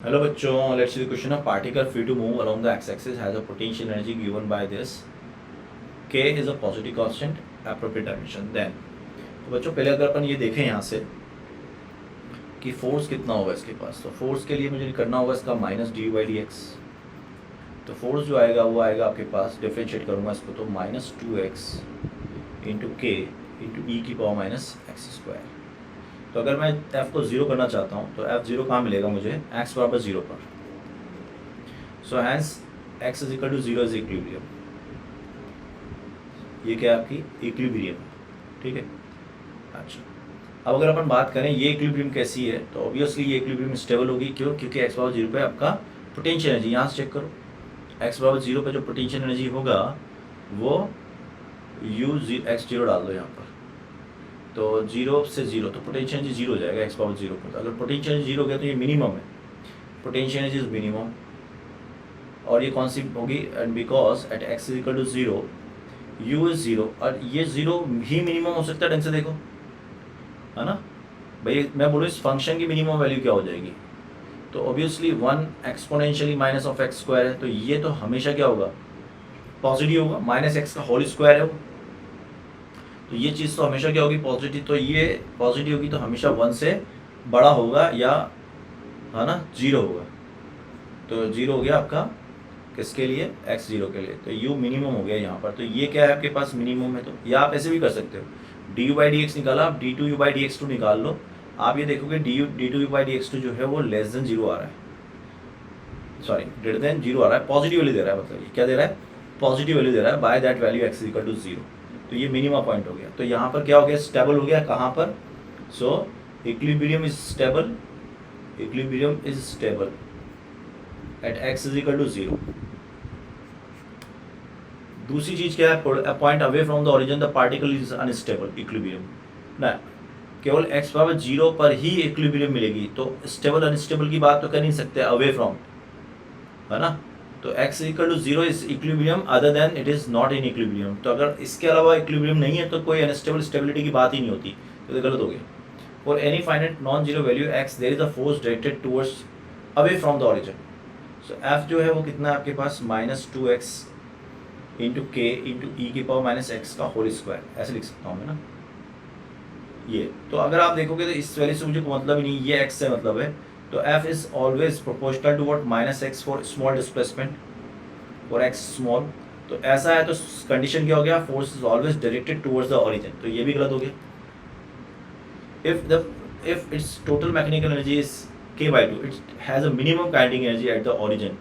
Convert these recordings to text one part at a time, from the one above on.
Hello बच्चों, let's see the question. A particle free to move along the x-axis has a potential energy given by this. K is a positive constant, appropriate dimension. Then तो बच्चों पहले अगर अपन ये देखें यहाँ से कि फोर्स कितना होगा इसके पास, तो फोर्स के लिए मुझे करना होगा इसका minus D by d x. तो फोर्स जो आएगा वो आएगा आपके पास, डिफ्रेंशिएट करूँगा इसको तो minus two x into k into e की पावर माइनस एक्स स्क्वायर. तो अगर मैं f को ज़ीरो करना चाहता हूँ तो f ज़ीरो कहाँ मिलेगा मुझे, x बराबर ज़ीरो पर. So hence x is equal to zero is equilibrium. ये क्या है आपकी इक्विलिब्रियम, ठीक है. अच्छा, अब अगर अपन बात करें ये इक्विलिब्रियम कैसी है, तो ऑब्वियसली ये इक्विलिब्रियम स्टेबल होगी. क्यों? क्योंकि x बराबर ज़ीरो पे आपका पोटेंशियल एनर्जी, यहाँ से चेक करो, x बराबर ज़ीरो पे जो पोटेंशियल एनर्जी होगा वो x ज़ीरो डाल दो यहाँ पर, तो जीरो से जीरो, तो पोटेंशियल एनर्जी जीरो हो जाएगा एक्स पावर जीरो पर. अगर पोटेंशियल एनर्जी जीरो हो गया तो ये मिनिमम है, पोटेंशियल एनर्जी इज मिनिमम. और ये कौन सी होगी, and because at x is equal to zero u is zero, और ये जीरो ही मिनिमम हो सकता है. ढंग से देखो, है ना भाई. मैं बोलूँ इस फंक्शन की मिनिमम वैल्यू क्या हो जाएगी, तो obviously one exponentially minus of x square है, तो ये तो हमेशा क्या होगा, पॉजिटिव होगा. माइनस एक्स का होल स्क्वायर है वो, तो ये चीज़ तो हमेशा क्या होगी, पॉजिटिव. तो ये पॉजिटिव होगी तो हमेशा वन से बड़ा होगा, या है ना जीरो होगा. तो जीरो हो गया आपका किसके लिए, एक्स जीरो के लिए. तो यू मिनिमम हो गया यहाँ पर. तो ये क्या है आपके पास, मिनिमम है. तो या आप ऐसे भी कर सकते हो, d u by d x निकाला, आप d two u by d x two निकाल लो. आप ये देखोगे d two u by d x two जो है वो लेस देन जीरो आ रहा है, सॉरी ग्रेटर देन जीरो आ रहा है. पॉजिटिव वैल्यू दे रहा है, मतलब ये क्या दे रहा है, पॉजिटिव वैल्यू दे रहा है. By that value x equal to zero. तो ये मिनिमम पॉइंट हो गया. तो यहाँ पर क्या हो गया, स्टेबल हो गया. कहाँ पर, so equilibrium is stable, equilibrium is stable at x is equal to zero. दूसरी चीज क्या है, point away from the origin the particle is unstable equilibrium. ना केवल एक्स बराबर जीरो पर ही इक्विलिब्रियम मिलेगी, तो स्टेबल अनस्टेबल की बात तो कर नहीं सकते अवे फ्रॉम, है ना. तो x equal to zero is equilibrium, other than it is not in equilibrium. तो अगर इसके अलावा इक्विलिब्रियम नहीं है तो कोई अनस्टेबल स्टेबिलिटी की बात ही नहीं होती. तो ये गलत हो गया. For any finite non zero value x there is a force directed towards away from the origin. So f जो है वो कितना है आपके पास, minus two x into k into e की पावर माइनस एक्स का होल स्क्वायर, ऐसे लिख सकता हूँ मैं ना ये. तो अगर आप देखोगे तो इस वैल्यू से मुझे कोई मतलब ही नहीं, ये x से मतलब है. तो f is always proportional to what, minus x for small displacement, for x small. तो ऐसा है तो कंडीशन क्या हो गया, force is always directed towards the origin. तो ये भी गलत हो गया. If it's total mechanical energy is k by two, it has a minimum kinetic energy at the origin.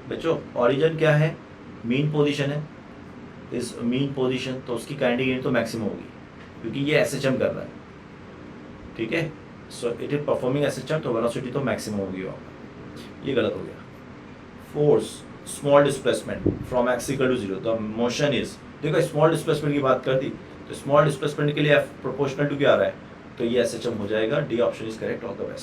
बच्चों ओरिजिन क्या है, मीन पोजीशन है, इज मीन पोजीशन, तो उसकी काइनेटिक एनर्जी तो मैक्सिमम होगी क्योंकि ये SHM कर रहा है, ठीक है. So it is performing SHM, तो वेलोसिटी तो मैक्सिमम होगी वहाँ. ये गलत हो गया. Force small displacement from x equal to zero, the motion is, देखो स्मॉल डिस्प्लेसमेंट की बात कर दी, तो स्मॉल डिस्प्लेसमेंट के लिए f प्रोपोर्शनल टू क्या आ रहा है, तो ये SHM हो जाएगा. D option is correct. All the best.